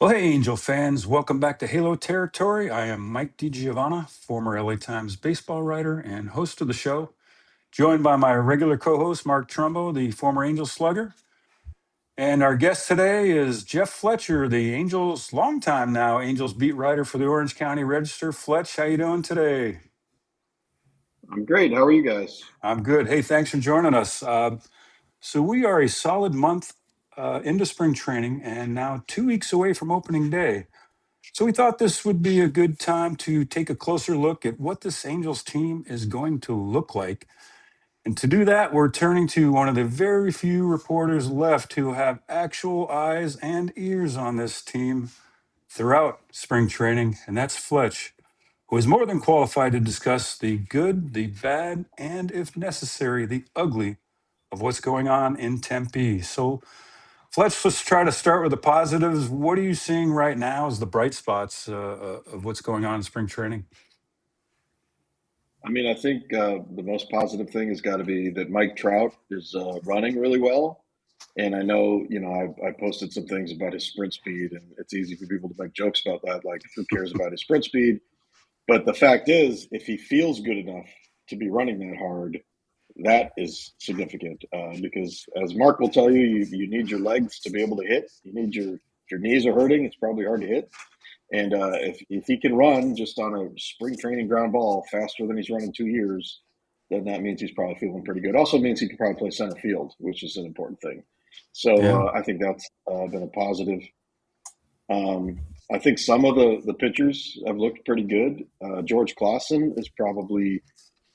Well, hey, Angel fans, welcome back to Halo Territory. I am Mike DiGiovanna, former LA Times baseball writer and host of the show, joined by my regular co host, Mark Trumbo, the former Angels slugger. And our guest today is Jeff Fletcher, the Angels, longtime now Angels beat writer for the Orange County Register. Fletch, how you doing today? I'm great. How are you guys? I'm good. Hey, thanks for joining us. So we are a solid month into spring training and now 2 weeks away from opening day. So we thought this would be a good time to take a closer look at what this Angels team is going to look like. And to do that, we're turning to one of the very few reporters left who have actual eyes and ears on this team throughout spring training, and that's Fletch, who is more than qualified to discuss the good, the bad, and if necessary, the ugly of what's going on in Tempe. So let's try to start with the positives. What are you seeing right now as the bright spots of what's going on in spring training? I think the most positive thing has got to be that Mike Trout is running really well. And I know, I posted some things about his sprint speed, and it's easy for people to make jokes about that. Like, who cares about his sprint speed? But the fact is, if he feels good enough to be running that hard, that is significant because, as Mark will tell you, you need your legs to be able to hit. If your knees are hurting, it's probably hard to hit. And if he can run just on a spring training ground ball faster than he's run in 2 years, then that means he's probably feeling pretty good. Also means he can probably play center field, which is an important thing. Yeah. So I think that's been a positive. I think some of the pitchers have looked pretty good. George Clausen is probably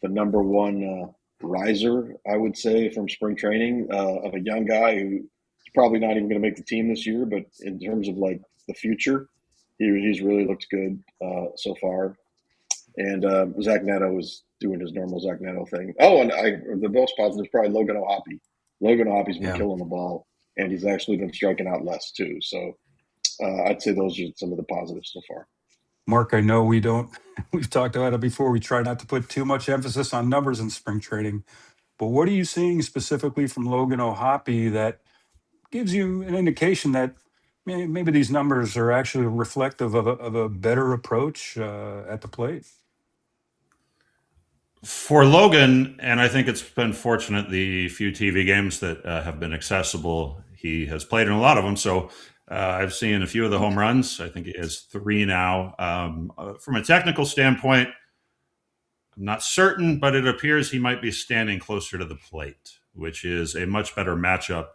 the number one riser, I would say, from spring training of a young guy who's probably not even going to make the team this year. But in terms of like the future, he's really looked good so far. And Zach Neto is doing his normal Zach Neto thing. Oh, and the most positive is probably Logan O'Hoppe. Logan O'Hoppe's been Yeah. killing the ball, and he's actually been striking out less too. So I'd say those are some of the positives so far. Mark, I know we've talked about it before. We try not to put too much emphasis on numbers in spring training, but what are you seeing specifically from Logan O'Hoppe that gives you an indication that maybe these numbers are actually reflective of a better approach at the plate? For Logan, and I think it's been fortunate the few TV games that have been accessible, he has played in a lot of them. So I've seen a few of the home runs. I think he has 3 now. From a technical standpoint, I'm not certain, but it appears he might be standing closer to the plate, which is a much better matchup.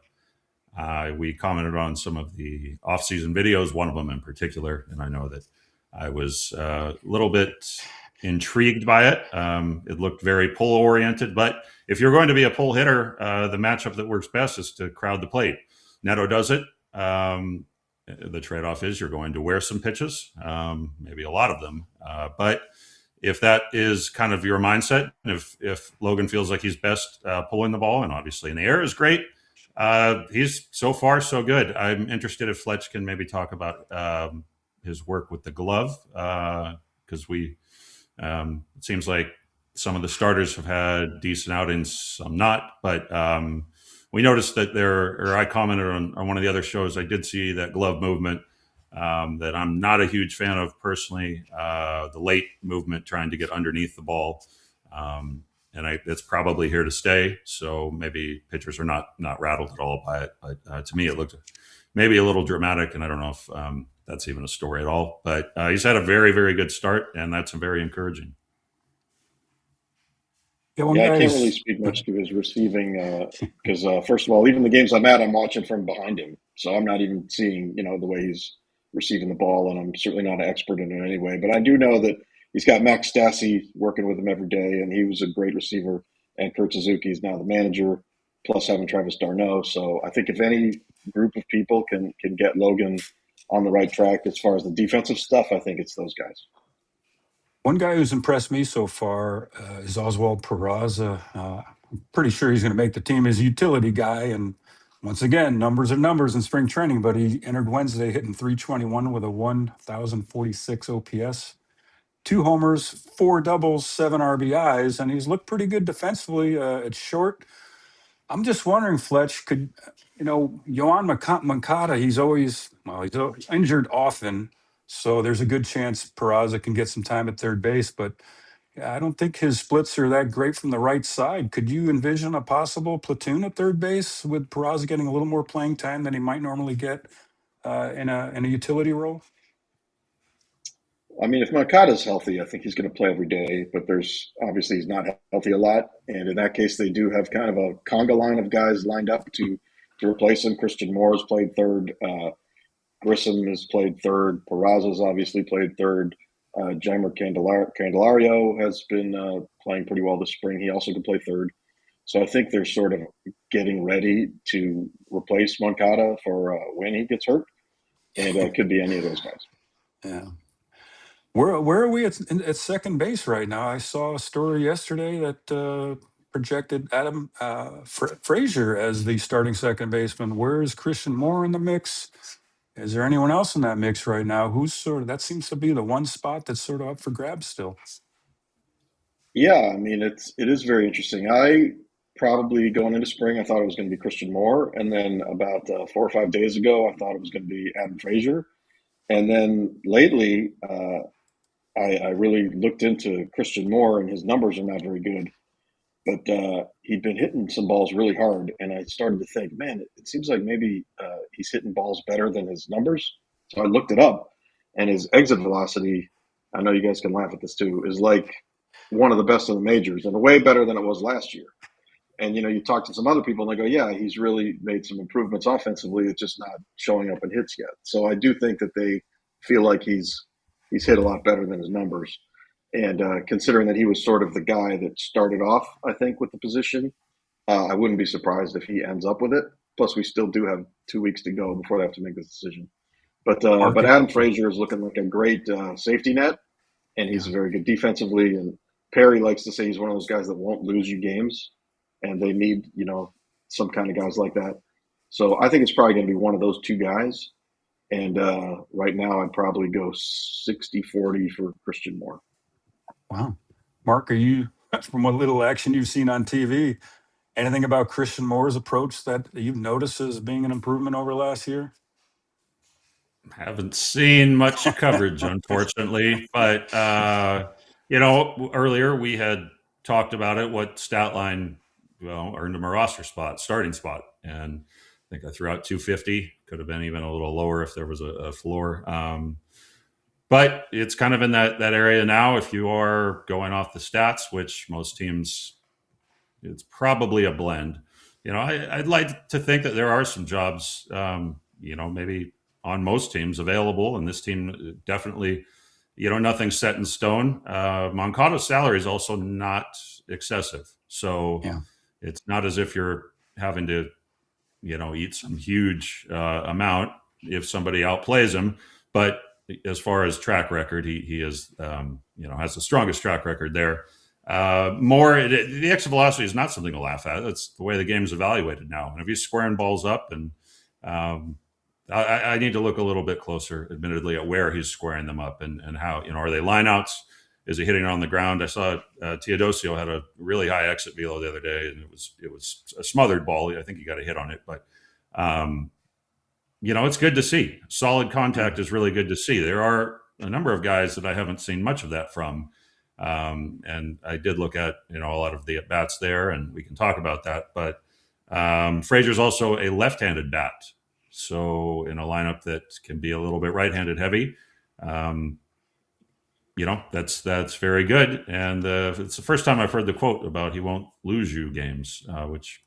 We commented on some of the off-season videos, one of them in particular, and I know that I was a little bit intrigued by it. It looked very pull oriented, but if you're going to be a pull hitter, the matchup that works best is to crowd the plate. Neto does it. The trade-off is you're going to wear some pitches, maybe a lot of them. But if that is kind of your mindset, if Logan feels like he's best pulling the ball, and obviously in the air is great, he's so far so good. I'm interested if Fletch can maybe talk about his work with the glove because it seems like some of the starters have had decent outings, some not. But we noticed that I commented on one of the other shows, I did see that glove movement that I'm not a huge fan of personally, the late movement trying to get underneath the ball. And it's probably here to stay. So maybe pitchers are not rattled at all by it. But to me, it looked maybe a little dramatic, and I don't know if that's even a story at all. But he's had a very, very good start, and that's very encouraging. I can't really speak much to his receiving because, first of all, even the games I'm at, I'm watching from behind him. So I'm not even seeing, the way he's receiving the ball, and I'm certainly not an expert in it anyway. But I do know that he's got Max Stassi working with him every day, and he was a great receiver. And Kurt Suzuki is now the manager, plus having Travis d'Arnaud. So I think if any group of people can get Logan on the right track as far as the defensive stuff, I think it's those guys. One guy who's impressed me so far is Oswald Peraza. I'm pretty sure he's going to make the team as a utility guy. And once again, numbers are numbers in spring training, but he entered Wednesday hitting .321 with a 1,046 OPS, 2 homers, 4 doubles, 7 RBIs, and he's looked pretty good defensively at short. I'm just wondering, Fletch, Yohan Moncada, he's injured often, so there's a good chance Peraza can get some time at third base, but yeah, I don't think his splits are that great from the right side. Could you envision a possible platoon at third base with Peraza getting a little more playing time than he might normally get in a utility role? I mean, if Moncada's healthy, I think he's going to play every day, but there's obviously he's not healthy a lot. And in that case, they do have kind of a conga line of guys lined up to replace him. Christian Moore has played third. Grissom has played third. Peraza's obviously played third. Jeimer Candelario has been playing pretty well this spring. He also can play third. So I think they're sort of getting ready to replace Moncada for when he gets hurt. And it could be any of those guys. Yeah. Where are we at second base right now? I saw a story yesterday that projected Adam Frazier as the starting second baseman. Where is Christian Moore in the mix? Is there anyone else in that mix right now? That seems to be the one spot that's sort of up for grabs still. Yeah, I mean it is very interesting. I probably going into spring, I thought it was going to be Christian Moore, and then about 4 or 5 days ago, I thought it was going to be Adam Frazier, and then lately, I really looked into Christian Moore, and his numbers are not very good, but he'd been hitting some balls really hard, and I started to think, man, it seems like maybe he's hitting balls better than his numbers. So I looked it up, and his exit velocity, I know you guys can laugh at this too, is like one of the best in the majors and way better than it was last year. And you talk to some other people and they go, yeah, he's really made some improvements offensively. It's just not showing up in hits yet. So I do think that they feel like he's hit a lot better than his numbers. And considering that he was sort of the guy that started off, I think, with the position, I wouldn't be surprised if he ends up with it. Plus, we still do have 2 weeks to go before they have to make this decision. But Market. Adam Frazier is looking like a great safety net, and he's very good defensively. And Perry likes to say he's one of those guys that won't lose you games, and they need some kind of guys like that. So I think it's probably going to be one of those two guys. And right now, I'd probably go 60-40 for Christian Moore. Wow. Mark, are you, from what little action you've seen on TV, anything about Christian Moore's approach that you've noticed as being an improvement over last year? Haven't seen much coverage, unfortunately, but earlier we had talked about it. What stat line, earned him a roster spot, starting spot, and I think I threw out 250. Could have been even a little lower if there was a floor. But it's kind of in that area now. If you are going off the stats, which most teams, it's probably a blend. I'd like to think that there are some jobs, maybe on most teams available, and this team definitely, nothing's set in stone. Moncada's salary is also not excessive, so it's not as if you're having to, eat some huge amount if somebody outplays him. But as far as track record, he is, has the strongest track record there. The exit velocity is not something to laugh at. That's the way the game is evaluated now. And if he's squaring balls up, and I need to look a little bit closer, admittedly, at where he's squaring them up and how, are they lineouts? Is he hitting it on the ground? I saw Teodosio had a really high exit velo the other day, and it was a smothered ball. I think he got a hit on it, but it's good to see. Solid contact is really good to see. There are a number of guys that I haven't seen much of that from. And I did look at, a lot of the at-bats there, and we can talk about that. But Frazier's also a left-handed bat. So in a lineup that can be a little bit right-handed heavy, that's very good. And it's the first time I've heard the quote about he won't lose you games, which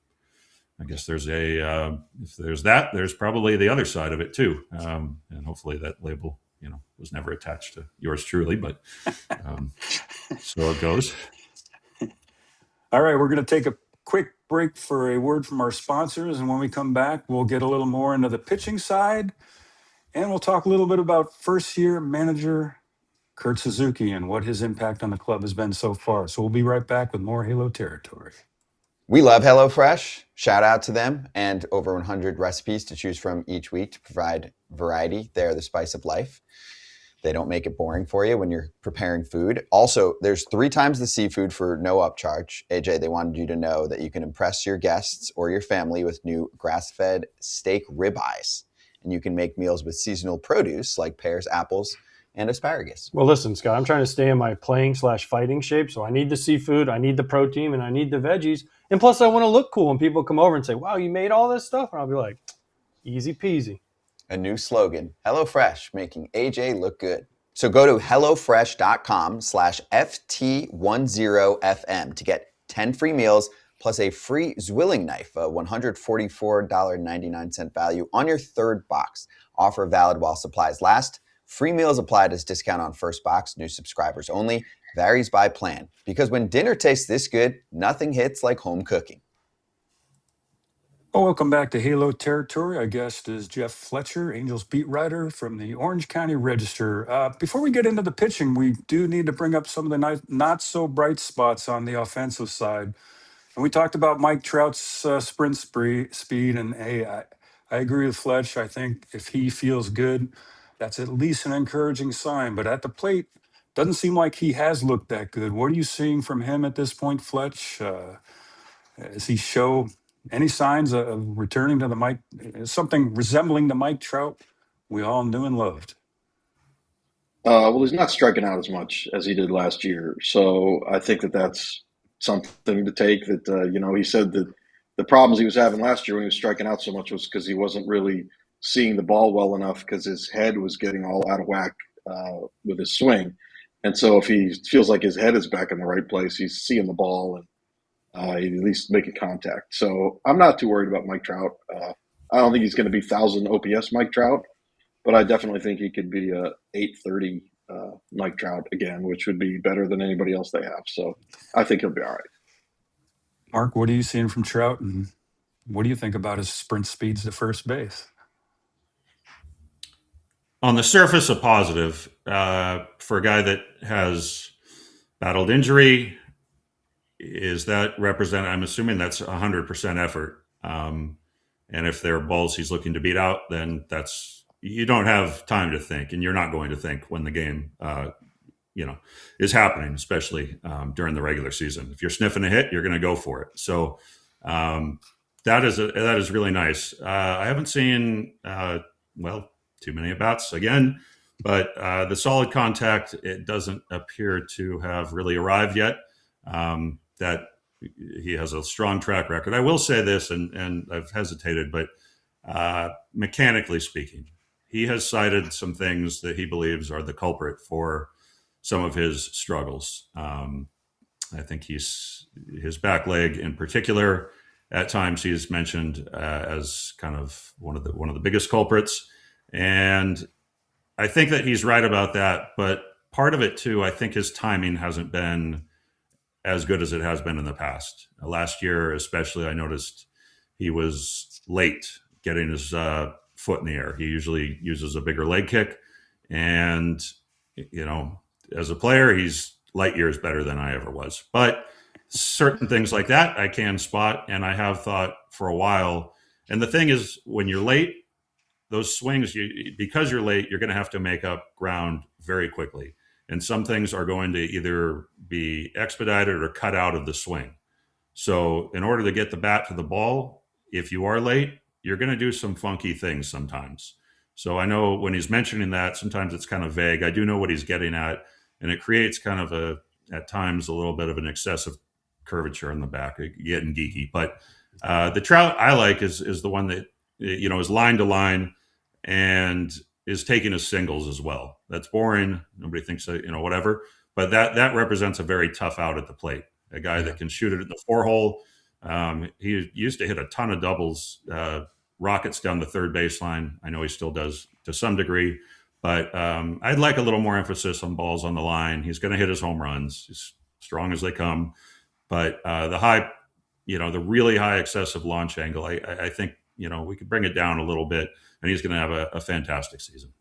I guess there's if there's that, there's probably the other side of it too. And hopefully that label, was never attached to yours truly, but so it goes. All right, we're going to take a quick break for a word from our sponsors. And when we come back, we'll get a little more into the pitching side. And we'll talk a little bit about first-year manager Kurt Suzuki and what his impact on the club has been so far. So we'll be right back with more Halo Territory. We love HelloFresh. Shout out to them, and over 100 recipes to choose from each week to provide variety. They're the spice of life. They don't make it boring for you when you're preparing food. Also, there's 3 times the seafood for no upcharge. AJ, they wanted you to know that you can impress your guests or your family with new grass-fed steak ribeyes. And you can make meals with seasonal produce like pears, apples, and asparagus. Well, listen, Scott, I'm trying to stay in my playing/fighting shape, so I need the seafood, I need the protein, and I need the veggies. And plus, I want to look cool when people come over and say, wow, you made all this stuff? And I'll be like, easy peasy. A new slogan, HelloFresh, making AJ look good. So go to HelloFresh.com/FT10FM to get 10 free meals plus a free Zwilling knife, a $144.99 value on your 3rd box. Offer valid while supplies last. Free meals applied as discount on first box, new subscribers only, varies by plan. Because when dinner tastes this good, nothing hits like home cooking. Oh, welcome back to Halo Territory. Our guest is Jeff Fletcher, Angels beat writer from the Orange County Register. Before we get into the pitching, we do need to bring up some of the not so bright spots on the offensive side. And we talked about Mike Trout's sprint speed, and hey, I agree with Fletch. I think if he feels good, that's at least an encouraging sign. But at the plate, doesn't seem like he has looked that good. What are you seeing from him at this point, Fletch? Does he show any signs of returning to the Mike, something resembling the Mike Trout we all knew and loved? Well, he's not striking out as much as he did last year, so I think that that's something to take. That he said that the problems he was having last year when he was striking out so much was because he wasn't really seeing the ball well enough because his head was getting all out of whack with his swing. And so if he feels like his head is back in the right place, he's seeing the ball and he's at least making contact. So I'm not too worried about Mike Trout. I don't think he's going to be 1,000 OPS Mike Trout, but I definitely think he could be a 830 Mike Trout again, which would be better than anybody else they have. So I think he'll be all right. Mark, what are you seeing from Trout, and what do you think about his sprint speeds to first base? On the surface, a positive for a guy that has battled injury. Is that represent? I'm assuming that's 100% effort. And if there are balls he's looking to beat out, then you don't have time to think, and you're not going to think when the game, is happening, especially during the regular season. If you're sniffing a hit, you're going to go for it. So that is really nice. I haven't seen too many at-bats again, but the solid contact, it doesn't appear to have really arrived yet. That he has a strong track record. I will say this, and I've hesitated, but mechanically speaking, he has cited some things that he believes are the culprit for some of his struggles. I think his back leg in particular, at times he's mentioned as kind of one of the biggest culprits. And I think that he's right about that. But part of it too, I think his timing hasn't been as good as it has been in the past. Last year, especially, I noticed he was late getting his foot in the air. He usually uses a bigger leg kick. And, as a player, he's light years better than I ever was. But certain things like that I can spot, and I have thought for a while. And the thing is, when you're late, those swings, because you're late, you're going to have to make up ground very quickly. And some things are going to either be expedited or cut out of the swing. So in order to get the bat to the ball, if you are late, you're going to do some funky things sometimes. So I know when he's mentioning that, sometimes it's kind of vague. I do know what he's getting at, and it creates kind of at times a little bit of an excessive curvature in the back, getting geeky. But the Trout I like is the one that, is line to line and is taking his singles as well. That's boring. Nobody thinks that, whatever. But that represents a very tough out at the plate. A guy that can shoot it in the 4-hole. He used to hit a ton of doubles, rockets down the third baseline. I know he still does to some degree. But I'd like a little more emphasis on balls on the line. He's going to hit his home runs. He's strong as they come. But the really high excessive launch angle, I think, we could bring it down a little bit, and he's going to have a fantastic season.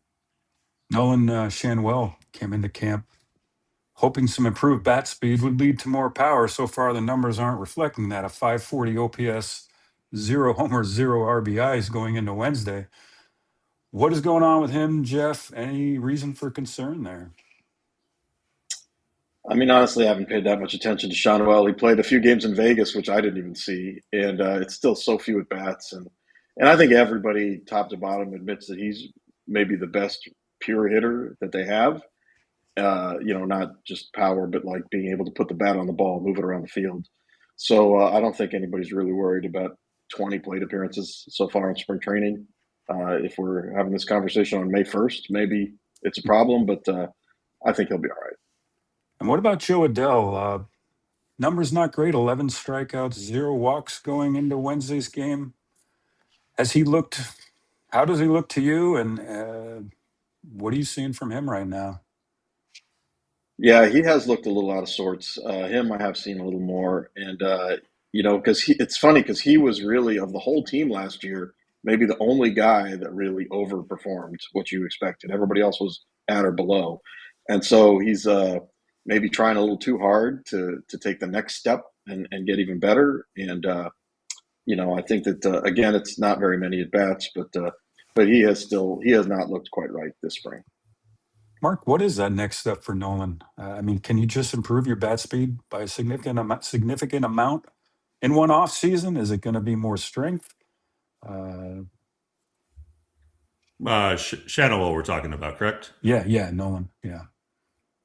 Nolan Shanwell came into camp hoping some improved bat speed would lead to more power. So far, the numbers aren't reflecting that. A 540 OPS, 0 homers, 0 RBIs going into Wednesday. What is going on with him, Jeff? Any reason for concern there? I mean, honestly, I haven't paid that much attention to Shonwell. He played a few games in Vegas, which I didn't even see, and it's still so few at bats. And I think everybody, top to bottom, admits that he's maybe the best pure hitter that they have. Not just power, but like being able to put the bat on the ball, move it around the field. So I don't think anybody's really worried about 20 plate appearances so far in spring training. If we're having this conversation on May 1st, maybe it's a problem, but I think he'll be all right. And what about Joe Adell? Numbers not great, 11 strikeouts, 0 walks going into Wednesday's game. Has he looked, how does he look to you? And what are you seeing from him right now? Yeah, he has looked a little out of sorts. Him, I have seen a little more, and because it's funny because he was really of the whole team last year, maybe the only guy that really overperformed what you expected. Everybody else was at or below, and so he's maybe trying a little too hard to take the next step and get even better. And I think that again, it's not very many at bats, but he has not looked quite right this spring. Mark, what is that next step for Nolan? I mean, can you just improve your bat speed by a significant amount in one off season? Is it going to be more strength? Shadowell we're talking about, correct? Yeah, Nolan. Yeah.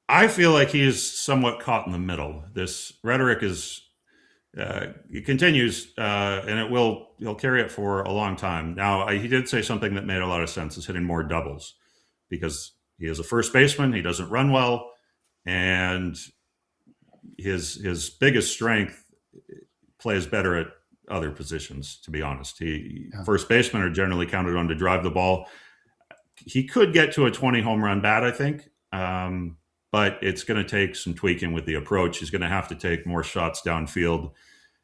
I feel like he's somewhat caught in the middle. This rhetoric it continues, and he'll carry it for a long time. Now, he did say something that made a lot of sense: is hitting more doubles, because he is a first baseman. He doesn't run well, and his biggest strength plays better at other positions. To be honest, first basemen are generally counted on to drive the ball. He could get to a 20 home run bat, I think. But it's going to take some tweaking with the approach. He's going to have to take more shots downfield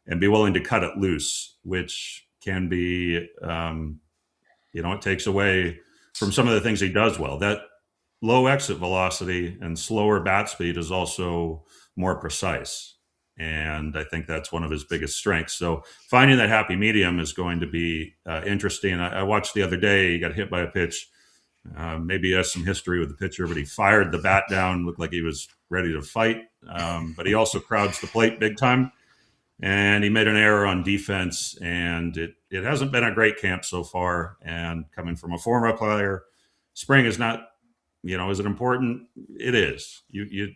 and be willing to cut it loose, which can be, it takes away from some of the things he does well. That low exit velocity and slower bat speed is also more precise. And I think that's one of his biggest strengths. So finding that happy medium is going to be interesting. I watched the other day, he got hit by a pitch. Maybe he has some history with the pitcher, but he fired the bat down, looked like he was ready to fight. But he also crowds the plate big time. And he made an error on defense, and it hasn't been a great camp so far. And coming from a former player, spring is not, is it important? It is. You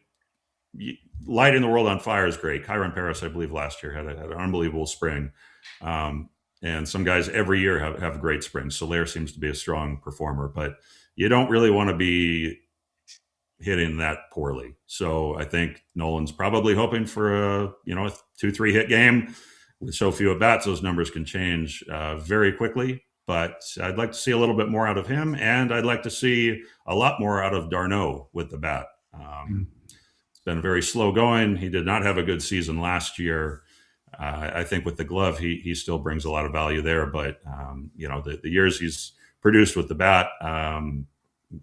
lighting the world on fire is great. Kyron Paris, I believe, last year had an unbelievable spring. And some guys every year have great springs. Soler seems to be a strong performer, but you don't really want to be hitting that poorly. So I think Nolan's probably hoping for a 2-3 hit game. With so few at bats, those numbers can change very quickly. But I'd like to see a little bit more out of him, and I'd like to see a lot more out of d'Arnaud with the bat. It's been very slow going. He did not have a good season last year. I think with the glove, he still brings a lot of value there. But the years he's produced with the bat,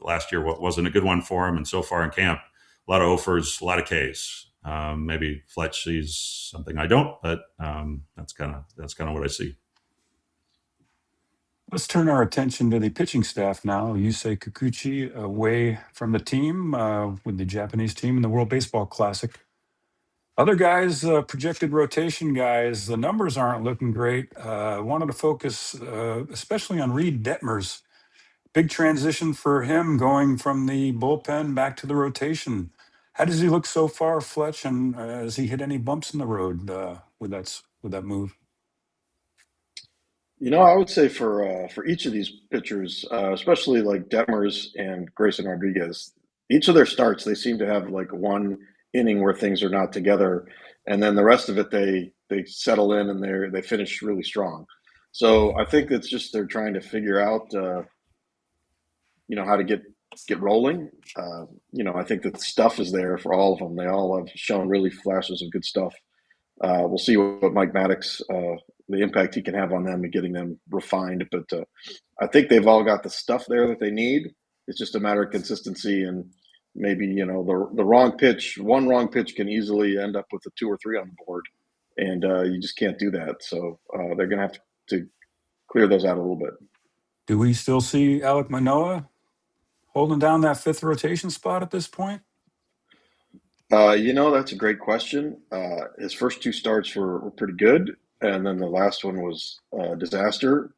last year wasn't a good one for him, and so far in camp, a lot of offers, a lot of Ks. Maybe Fletch sees something I don't, but that's kind of what I see. Let's turn our attention to the pitching staff now. Yusei Kikuchi away from the team with the Japanese team in the World Baseball Classic. Other guys, projected rotation guys, the numbers aren't looking great. Wanted to focus especially on Reed Detmers. Big transition for him going from the bullpen back to the rotation. How does he look so far, Fletch? And has he hit any bumps in the road with that move? I would say for each of these pitchers, especially like Detmers and Grayson Rodriguez, each of their starts, they seem to have like one inning where things are not together, and then the rest of it they settle in and they finish really strong. So I think it's just they're trying to figure out how to get rolling. I think that stuff is there for all of them. They all have shown really flashes of good stuff. We'll see what Mike Maddox, the impact he can have on them and getting them refined. But I think they've all got the stuff there that they need. It's just a matter of consistency, and maybe the wrong pitch. One wrong pitch can easily end up with a 2 or 3 on the board, and you just can't do that. So they're going to have to clear those out a little bit. Do we still see Alek Manoah holding down that fifth rotation spot at this point? That's a great question. His first two starts were pretty good, and then the last one was a disaster.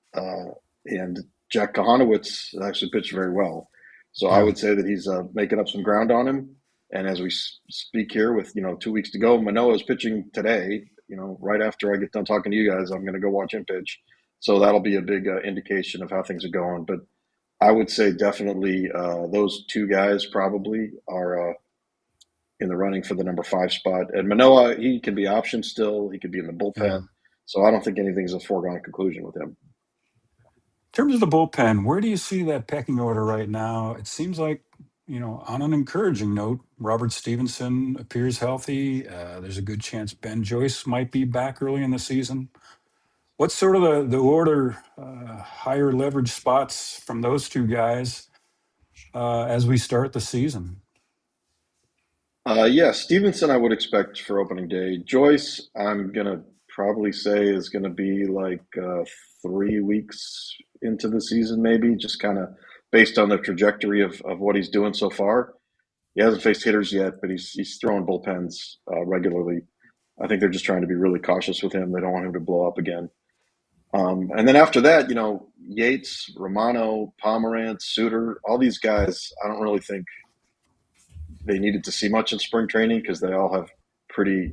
And Jack Kahanowitz actually pitched very well. So I Yeah. would say that he's making up some ground on him. And as we speak here with, 2 weeks to go, Manoah is pitching today. Right after I get done talking to you guys, I'm going to go watch him pitch. So that'll be a big indication of how things are going. But I would say definitely those two guys probably are in the running for the number 5 spot. And Manoah, he can be optioned still. He could be in the bullpen. Yeah. So I don't think anything's a foregone conclusion with him. In terms of the bullpen, where do you see that pecking order right now? It seems like, on an encouraging note, Robert Stevenson appears healthy. There's a good chance Ben Joyce might be back early in the season. What's sort of the order, higher leverage spots from those two guys as we start the season? Yeah, Stevenson, I would expect for opening day. Joyce, I'm going to probably say is going to be like 3 weeks into the season, maybe, just kind of based on the trajectory of what he's doing so far. He hasn't faced hitters yet, but he's throwing bullpens regularly. I think they're just trying to be really cautious with him. They don't want him to blow up again. And then after that, Yates, Romano, Pomerantz, Suter, all these guys, I don't really think they needed to see much in spring training because they all have pretty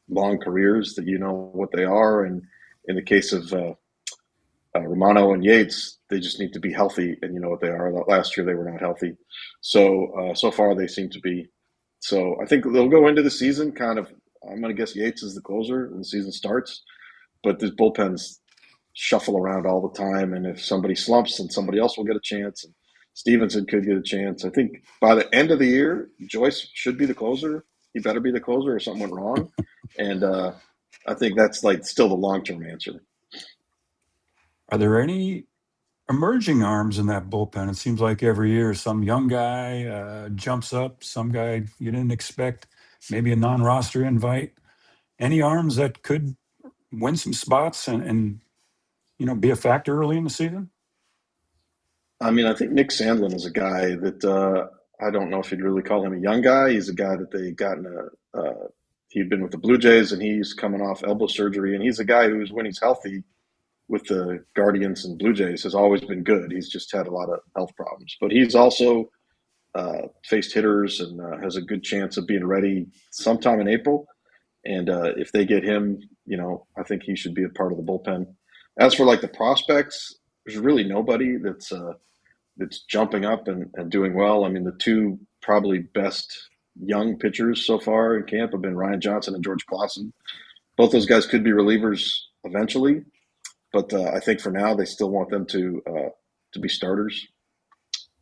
long careers that you know what they are. And in the case of Romano and Yates, they just need to be healthy, and you know what they are. Last year they were not healthy, so far they seem to be. So I think they'll go into the season kind of. I'm going to guess Yates is the closer when the season starts, but these bullpens shuffle around all the time, and if somebody slumps, then somebody else will get a chance. And Stevenson could get a chance. I think by the end of the year, Joyce should be the closer. He better be the closer, or something went wrong. And I think that's like still the long-term answer. Are there any emerging arms in that bullpen? It seems like every year some young guy jumps up, some guy you didn't expect, maybe a non-roster invite. Any arms that could win some spots and be a factor early in the season? I mean, I think Nick Sandlin is a guy that I don't know if you'd really call him a young guy. He's a guy that they got in he'd been with the Blue Jays, and he's coming off elbow surgery, and he's a guy who's, when he's healthy, with the Guardians and Blue Jays, has always been good. He's just had a lot of health problems, but he's also faced hitters and has a good chance of being ready sometime in April. And if they get him, I think he should be a part of the bullpen. As for like the prospects, there's really nobody that's jumping up and doing well. I mean, the two probably best young pitchers so far in camp have been Ryan Johnson and George Clausen. Both those guys could be relievers eventually, but I think for now they still want them to be starters.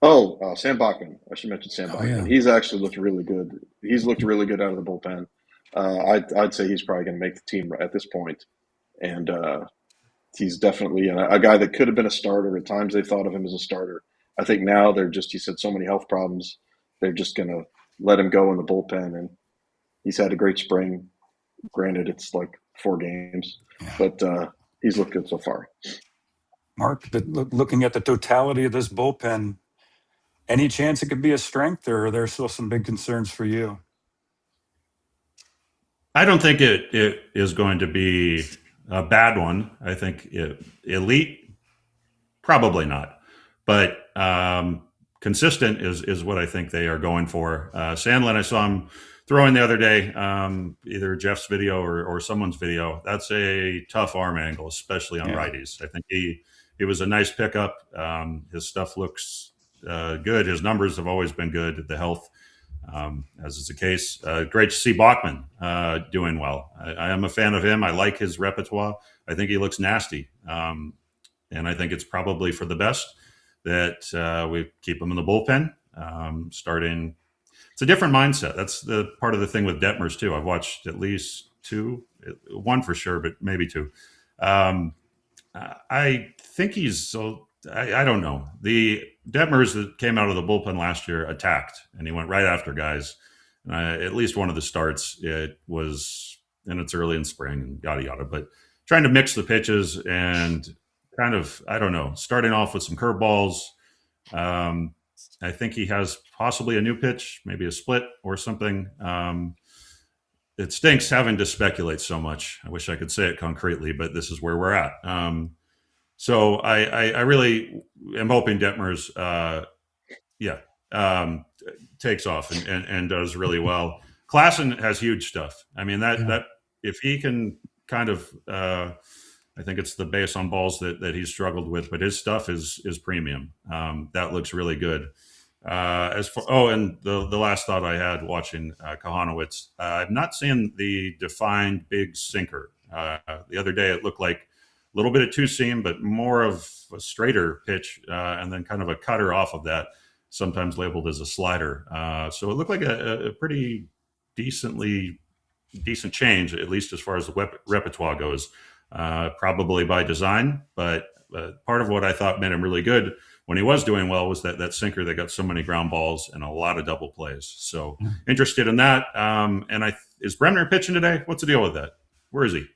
Oh, Sam Bachman. I should mention Sam Bachman. Yeah. He's actually looked really good. He's looked really good out of the bullpen. I'd say he's probably going to make the team at this point. And he's definitely a guy that could have been a starter. At times they thought of him as a starter. I think now he's had so many health problems. They're just going to let him go in the bullpen. And he's had a great spring. Granted, it's like 4 games, but he's looked good so far. Mark, looking at the totality of this bullpen, any chance it could be a strength, or are there still some big concerns for you? I don't think it is going to be a bad one. I think elite, probably not, but consistent is what I think they are going for. Sandlin, I saw him throwing the other day, either Jeff's video or someone's video. That's a tough arm angle, especially on righties. I think he was a nice pickup. His stuff looks good. His numbers have always been good. The health, as is the case. Great to see Bachman doing well. I am a fan of him. I like his repertoire. I think he looks nasty. And I think it's probably for the best that we keep him in the bullpen starting. It's a different mindset. That's the part of the thing with Detmers too. I've watched at least 2, 1 for sure, but maybe 2. I think I don't know. The Detmers that came out of the bullpen last year attacked, and he went right after guys. At least one of the starts, it was, and it's early in spring and yada yada, but trying to mix the pitches and kind of, I don't know, starting off with some curveballs. I think he has possibly a new pitch, maybe a split or something. It stinks having to speculate so much. I wish I could say it concretely, but this is where we're at. So I really am hoping Detmers, takes off and does really well. Klassen has huge stuff. I mean, that if he can kind of, I think it's the base on balls that he's struggled with, but his stuff is premium. That looks really good. And the last thought I had watching Kahanowitz, I've not seen the defined big sinker. The other day, it looked like a little bit of two seam, but more of a straighter pitch, and then kind of a cutter off of that, sometimes labeled as a slider. So it looked like a pretty decent change, at least as far as the repertoire goes. Probably by design, but part of what I thought made him really good when he was doing well was that sinker that got so many ground balls and a lot of double plays. So interested in that. Is Bremner pitching today? What's the deal with that? Where is he?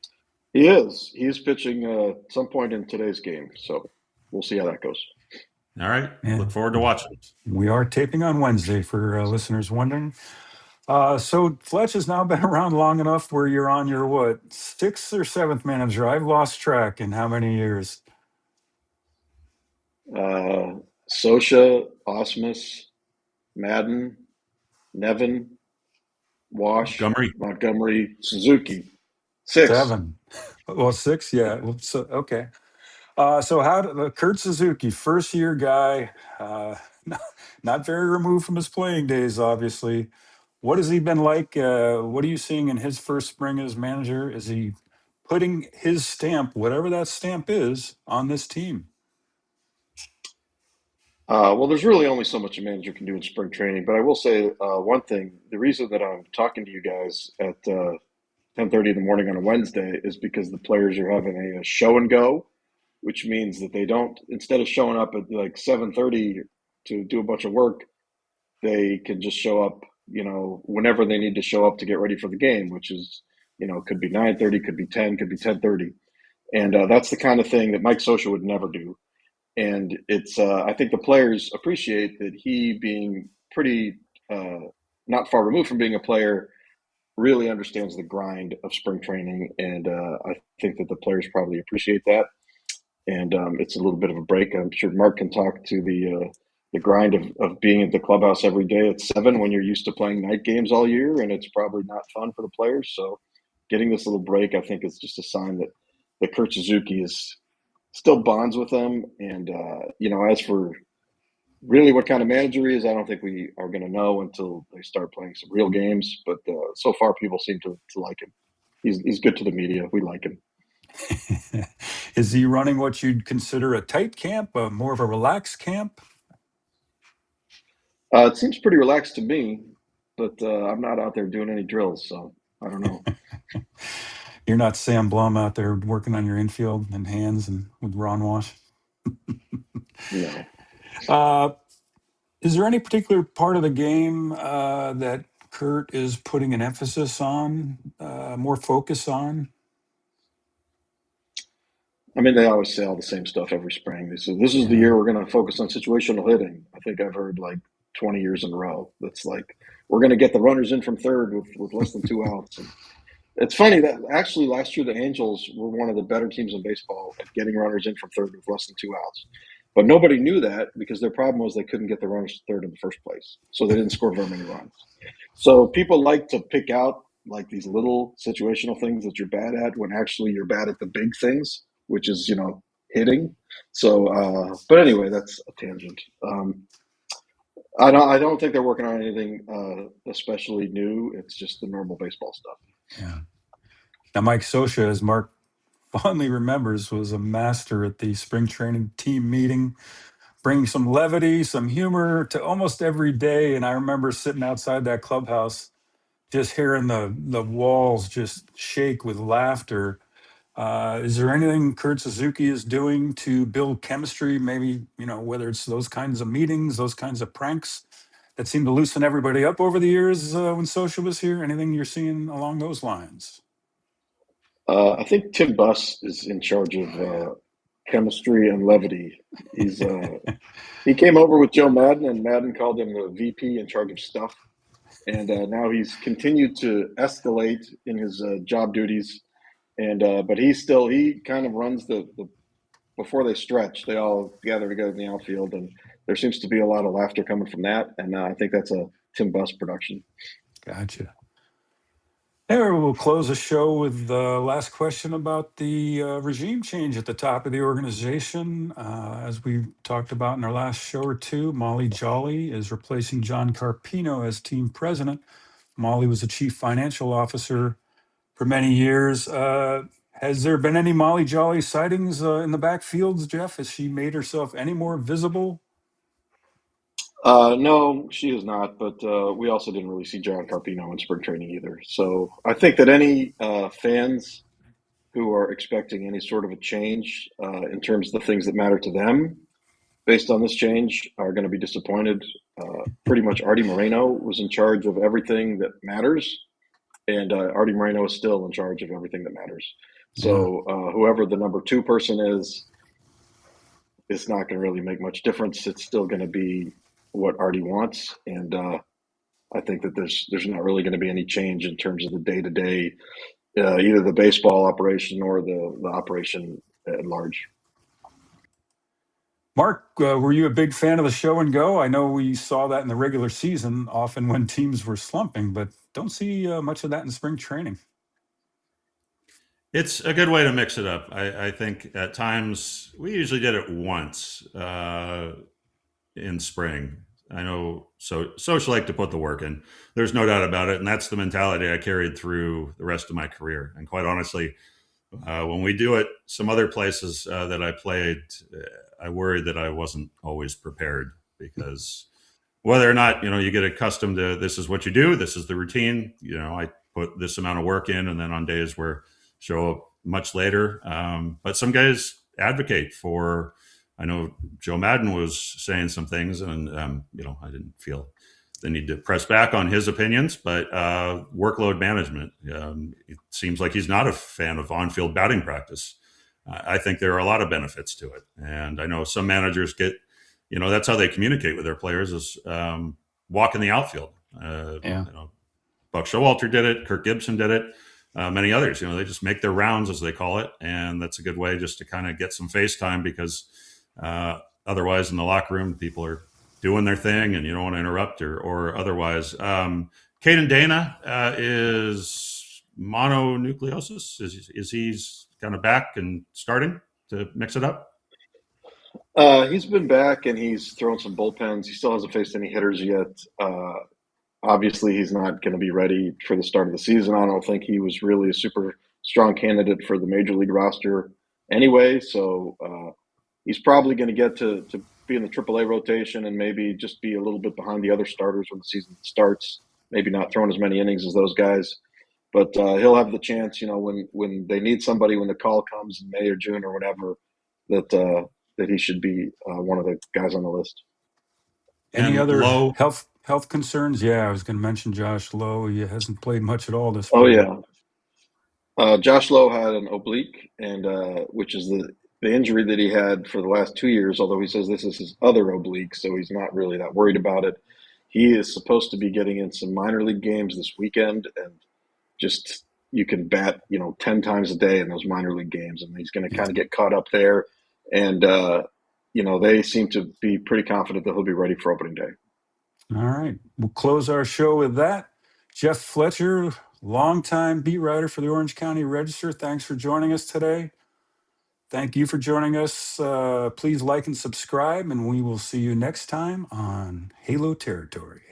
He is. He's pitching at some point in today's game. So we'll see how that goes. All right. Look forward to watching. We are taping on Wednesday for listeners wondering. So Fletch has now been around long enough where you're on your, what, 6th or 7th manager? I've lost track in how many years. Sosha, Osmus, Madden, Nevin, Wash, Montgomery, Suzuki. 6. 7. Well, 6, yeah. Well, so, okay. So how Kurt Suzuki, first year guy, not very removed from his playing days, obviously. What has he been like? What are you seeing in his first spring as manager? Is he putting his stamp, whatever that stamp is, on this team? Well, there's really only so much a manager can do in spring training, but I will say one thing. The reason that I'm talking to you guys at 10:30 in the morning on a Wednesday is because the players are having a show and go, which means that they don't, instead of showing up at like 7:30 to do a bunch of work, they can just show up, whenever they need to show up to get ready for the game, which is, could be 9:30, could be 10, could be 10:30. And that's the kind of thing that Mike Scioscia would never do. And it's, I think the players appreciate that he, being pretty not far removed from being a player, really understands the grind of spring training. And I think that the players probably appreciate that. And it's a little bit of a break. I'm sure Mark can talk to the grind of being at the clubhouse every day at 7 when you're used to playing night games all year, and it's probably not fun for the players. So getting this little break, I think, is just a sign that Kurt Suzuki still bonds with them. And, as for really what kind of manager he is, I don't think we are going to know until they start playing some real games. But so far, people seem to like him. He's good to the media. We like him. Is he running what you'd consider a tight camp, more of a relaxed camp? It seems pretty relaxed to me, but I'm not out there doing any drills, so I don't know. You're not Sam Blum out there working on your infield and hands and with Ron Wash? No. Is there any particular part of the game that Kurt is putting an emphasis on, more focus on? I mean, they always say all the same stuff every spring. They say, this is the year we're going to focus on situational hitting. I think I've heard like 20 years in a row. That's like, we're going to get the runners in from third with less than 2 outs. And it's funny that actually last year the Angels were one of the better teams in baseball at getting runners in from third with less than 2 outs. But nobody knew that because their problem was they couldn't get the runners to third in the first place. So they didn't score very many runs. So people like to pick out like these little situational things that you're bad at when actually you're bad at the big things, which is, hitting. So, but anyway, that's a tangent. I don't think they're working on anything especially new. It's just the normal baseball stuff. Yeah. Now, Mike Scioscia, as Mark fondly remembers, was a master at the spring training team meeting, bringing some levity, some humor to almost every day. And I remember sitting outside that clubhouse, just hearing the walls just shake with laughter. Is there anything Kurt Suzuki is doing to build chemistry? Maybe, whether it's those kinds of meetings, those kinds of pranks that seem to loosen everybody up over the years when Scioscia was here? Anything you're seeing along those lines? I think Tim Buss is in charge of chemistry and levity. He's he came over with Joe Madden, and Madden called him the VP in charge of stuff. And now he's continued to escalate in his job duties. And but he kind of runs the before they stretch, they all gather together in the outfield, and there seems to be a lot of laughter coming from that. And I think that's a Tim Buss production. Gotcha. Here we'll close the show with the last question about the regime change at the top of the organization. As we talked about in our last show or two, Molly Jolly is replacing John Carpino as team president. Molly was the chief financial officer for many years. Has there been any Molly Jolly sightings in the backfields, Jeff? Has she made herself any more visible? No, she is not. But we also didn't really see John Carpino in spring training either. So I think that any fans who are expecting any sort of a change in terms of the things that matter to them based on this change are going to be disappointed. Pretty much Artie Moreno was in charge of everything that matters, and Artie Moreno is still in charge of everything that matters. So whoever the number 2 person is, it's not going to really make much difference. It's still going to be what Artie wants, and I think that there's not really going to be any change in terms of the day-to-day, either the baseball operation or the operation at large. Mark, were you a big fan of the show and go? I know we saw that in the regular season, often when teams were slumping, but don't see much of that in spring training. It's a good way to mix it up. I think at times we usually did it once in spring. I know social like to put the work in. There's no doubt about it. And that's the mentality I carried through the rest of my career. And quite honestly, when we do it some other places that I played, I worried that I wasn't always prepared, because whether or not, you get accustomed to this is what you do, this is the routine, I put this amount of work in, and then on days where show up much later. But some guys advocate for, I know Joe Madden was saying some things, and, I didn't feel the need to press back on his opinions, but workload management. It seems like he's not a fan of on-field batting practice. I think there are a lot of benefits to it. And I know some managers get, that's how they communicate with their players is walk in the outfield. Buck Showalter did it. Kirk Gibson did it. Many others, they just make their rounds, as they call it. And that's a good way just to kind of get some face time, because otherwise in the locker room, people are doing their thing and you don't want to interrupt or otherwise. Caden Dana is mononucleosis. Is he's kind of back and starting to mix it up? He's been back and he's thrown some bullpens. He still hasn't faced any hitters yet. Obviously, he's not going to be ready for the start of the season. I don't think he was really a super strong candidate for the major league roster anyway. So he's probably going to get to be in the AAA rotation and maybe just be a little bit behind the other starters when the season starts. Maybe not throwing as many innings as those guys. But he'll have the chance, when they need somebody, when the call comes in May or June or whatever, that he should be one of the guys on the list. Any And other Lowe? health concerns? Yeah, I was going to mention Josh Lowe. He hasn't played much at all this Oh, spring. yeah. Josh Lowe had an oblique, and which is the injury that he had for the last 2 years, although he says this is his other oblique, so he's not really that worried about it. He is supposed to be getting in some minor league games this weekend, and just you can bat 10 times a day in those minor league games, and he's going to kind of get caught up there. And they seem to be pretty confident that he'll be ready for opening day. All right, we'll close our show with that. Jeff Fletcher, longtime beat writer for the Orange County Register, thanks for joining us today. Thank you for joining us. Please like and subscribe, and we will see you next time on Halo Territory.